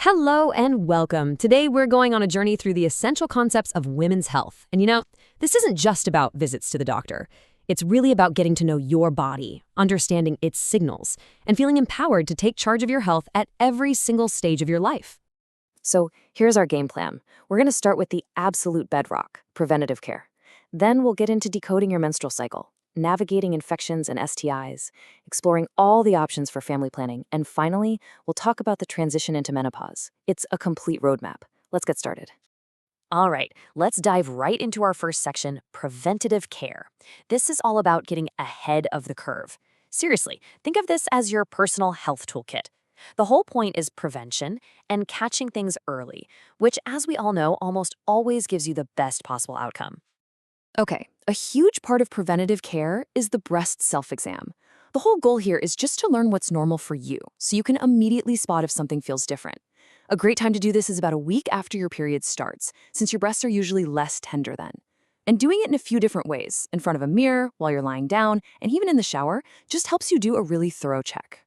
Hello and welcome. Today we're going on a journey through the essential concepts of women's health. And this isn't just about visits to the doctor. It's really about getting to know your body, understanding its signals, and feeling empowered to take charge of your health at every single stage of your life. So here's our game plan. We're going to start with the absolute bedrock, preventative care. Then we'll get into decoding your menstrual cycle, navigating infections and STIs, exploring all the options for family planning, and finally, we'll talk about the transition into menopause. It's a complete roadmap. Let's get started. All right, let's dive right into our first section, preventative care. This is all about getting ahead of the curve. Seriously, think of this as your personal health toolkit. The whole point is prevention and catching things early, which, as we all know, almost always gives you the best possible outcome. Okay, a huge part of preventative care is the breast self-exam. The whole goal here is just to learn what's normal for you, so you can immediately spot if something feels different. A great time to do this is about a week after your period starts, since your breasts are usually less tender then. And doing it in a few different ways, in front of a mirror, while you're lying down, and even in the shower, just helps you do a really thorough check.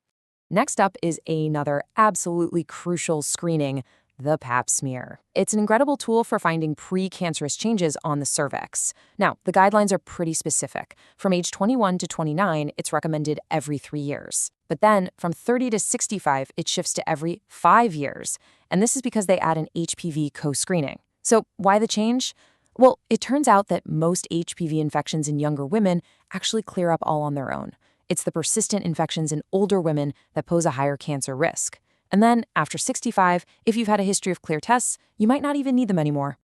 Next up is another absolutely crucial screening, the pap-smear. It's an incredible tool for finding precancerous changes on the cervix. Now, the guidelines are pretty specific. From age 21 to 29, it's recommended every 3 years. But then, from 30 to 65, it shifts to every 5 years. And this is because they add an HPV co-screening. So why the change? Well, it turns out that most HPV infections in younger women actually clear up all on their own. It's the persistent infections in older women that pose a higher cancer risk. And then, after 65, if you've had a history of clear tests, you might not even need them anymore.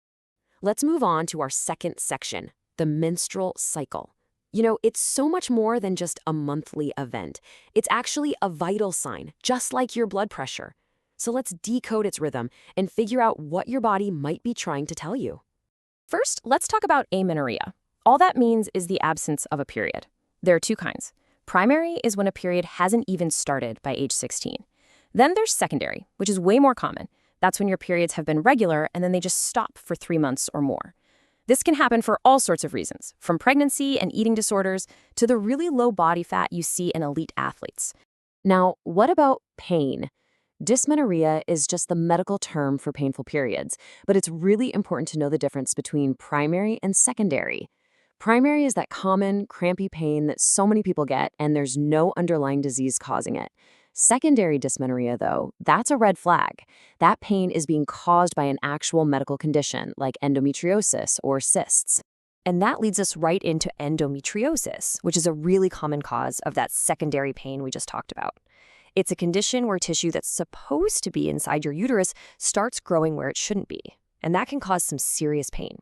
Let's move on to our second section, the menstrual cycle. It's so much more than just a monthly event. It's actually a vital sign, just like your blood pressure. So let's decode its rhythm and figure out what your body might be trying to tell you. First, let's talk about amenorrhea. All that means is the absence of a period. There are two kinds. Primary is when a period hasn't even started by age 16. Then there's secondary, which is way more common. That's when your periods have been regular and then they just stop for 3 months or more. This can happen for all sorts of reasons, from pregnancy and eating disorders to the really low body fat you see in elite athletes. Now, what about pain? Dysmenorrhea is just the medical term for painful periods, but it's really important to know the difference between primary and secondary. Primary is that common, crampy pain that so many people get, and there's no underlying disease causing it. Secondary dysmenorrhea, though, that's a red flag. That pain is being caused by an actual medical condition, like endometriosis or cysts. And that leads us right into endometriosis, which is a really common cause of that secondary pain we just talked about. It's a condition where tissue that's supposed to be inside your uterus starts growing where it shouldn't be, and that can cause some serious pain.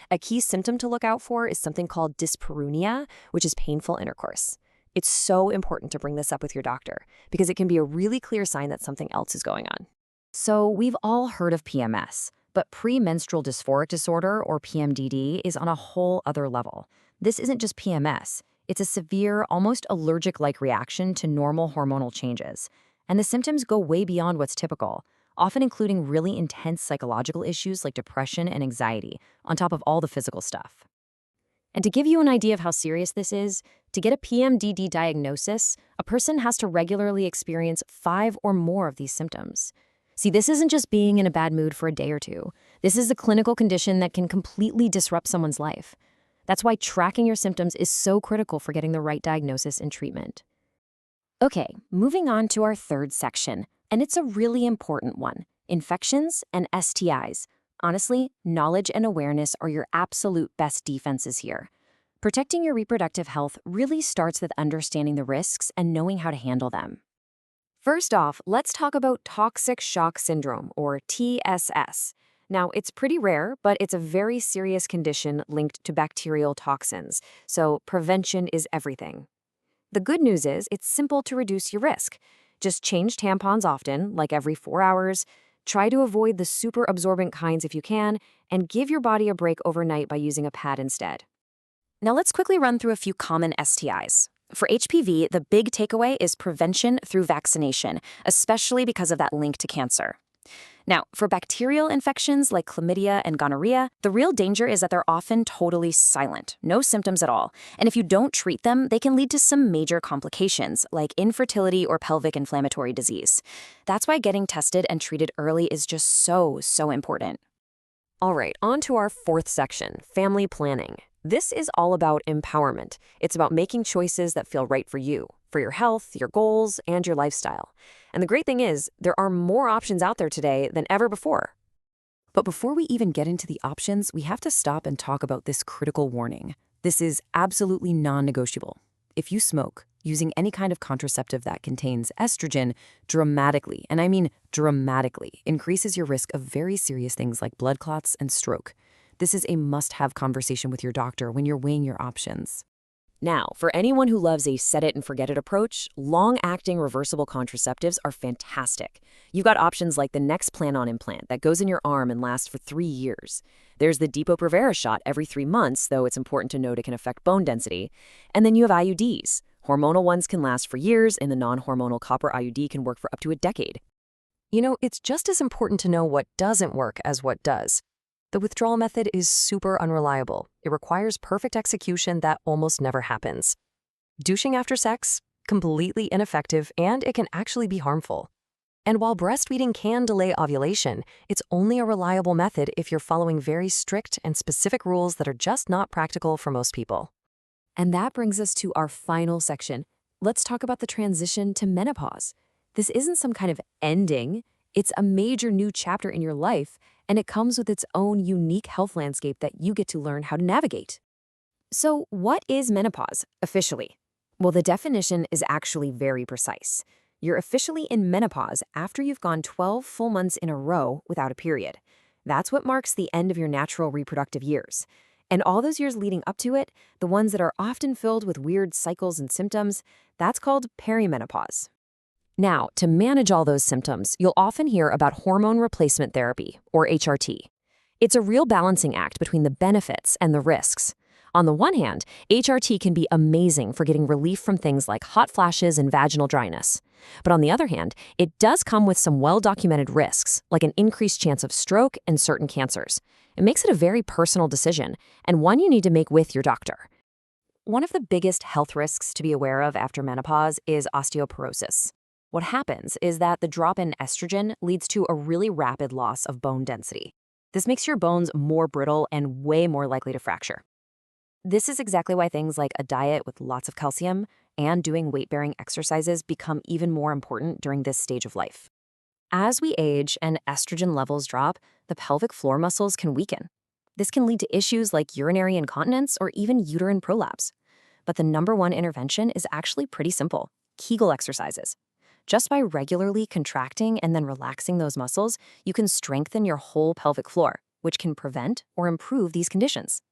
A key symptom to look out for is something called dyspareunia, which is painful intercourse. It's so important to bring this up with your doctor because it can be a really clear sign that something else is going on. So we've all heard of PMS, but premenstrual dysphoric disorder, or PMDD, is on a whole other level. This isn't just PMS. It's a severe, almost allergic-like reaction to normal hormonal changes. And the symptoms go way beyond what's typical, often including really intense psychological issues like depression and anxiety, on top of all the physical stuff. And to give you an idea of how serious this is, to get a PMDD diagnosis, a person has to regularly experience 5 or more of these symptoms. See, this isn't just being in a bad mood for a day or two. This is a clinical condition that can completely disrupt someone's life. That's why tracking your symptoms is so critical for getting the right diagnosis and treatment. Okay, moving on to our third section, and it's a really important one, infections and STIs. Honestly, knowledge and awareness are your absolute best defenses here. Protecting your reproductive health really starts with understanding the risks and knowing how to handle them. First off, let's talk about toxic shock syndrome, or TSS. Now, it's pretty rare, but it's a very serious condition linked to bacterial toxins, so prevention is everything. The good news is it's simple to reduce your risk. Just change tampons often, like every 4 hours, try to avoid the super absorbent kinds if you can, and give your body a break overnight by using a pad instead. Now let's quickly run through a few common STIs. For HPV, the big takeaway is prevention through vaccination, especially because of that link to cancer. Now, for bacterial infections like chlamydia and gonorrhea, the real danger is that they're often totally silent, no symptoms at all. And if you don't treat them, they can lead to some major complications like infertility or pelvic inflammatory disease. That's why getting tested and treated early is just so important. All right, on to our fourth section, family planning. This is all about empowerment. It's about making choices that feel right for you, for your health, your goals, and your lifestyle. And the great thing is, there are more options out there today than ever before. But before we even get into the options, we have to stop and talk about this critical warning. This is absolutely non-negotiable. If you smoke, using any kind of contraceptive that contains estrogen dramatically, and I mean dramatically, increases your risk of very serious things like blood clots and stroke. This is a must-have conversation with your doctor when you're weighing your options. Now, for anyone who loves a set-it-and-forget-it approach, long-acting reversible contraceptives are fantastic. You've got options like the Nexplanon implant that goes in your arm and lasts for 3 years. There's the Depo-Provera shot every 3 months, though it's important to note it can affect bone density. And then you have IUDs. Hormonal ones can last for years, and the non-hormonal copper IUD can work for up to a decade. You know, it's just as important to know what doesn't work as what does. The withdrawal method is super unreliable. It requires perfect execution that almost never happens. Douching after sex? Completely ineffective, and it can actually be harmful. And while breastfeeding can delay ovulation, it's only a reliable method if you're following very strict and specific rules that are just not practical for most people. And that brings us to our final section. Let's talk about the transition to menopause. This isn't some kind of ending. It's a major new chapter in your life, and it comes with its own unique health landscape that you get to learn how to navigate. So, what is menopause, officially? Well, the definition is actually very precise. You're officially in menopause after you've gone 12 full months in a row without a period. That's what marks the end of your natural reproductive years. And all those years leading up to it, the ones that are often filled with weird cycles and symptoms, that's called perimenopause. Now, to manage all those symptoms, you'll often hear about hormone replacement therapy, or HRT. It's a real balancing act between the benefits and the risks. On the one hand, HRT can be amazing for getting relief from things like hot flashes and vaginal dryness. But on the other hand, it does come with some well-documented risks, like an increased chance of stroke and certain cancers. It makes it a very personal decision, and one you need to make with your doctor. One of the biggest health risks to be aware of after menopause is osteoporosis. What happens is that the drop in estrogen leads to a really rapid loss of bone density. This makes your bones more brittle and way more likely to fracture. This is exactly why things like a diet with lots of calcium and doing weight-bearing exercises become even more important during this stage of life. As we age and estrogen levels drop, the pelvic floor muscles can weaken. This can lead to issues like urinary incontinence or even uterine prolapse. But the #1 intervention is actually pretty simple: Kegel exercises. Just by regularly contracting and then relaxing those muscles, you can strengthen your whole pelvic floor, which can prevent or improve these conditions.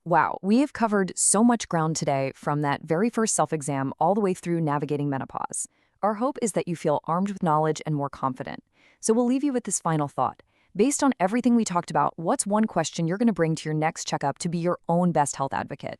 Wow, we have covered so much ground today, from that very first self-exam all the way through navigating menopause. Our hope is that you feel armed with knowledge and more confident. So we'll leave you with this final thought. Based on everything we talked about, what's one question you're going to bring to your next checkup to be your own best health advocate?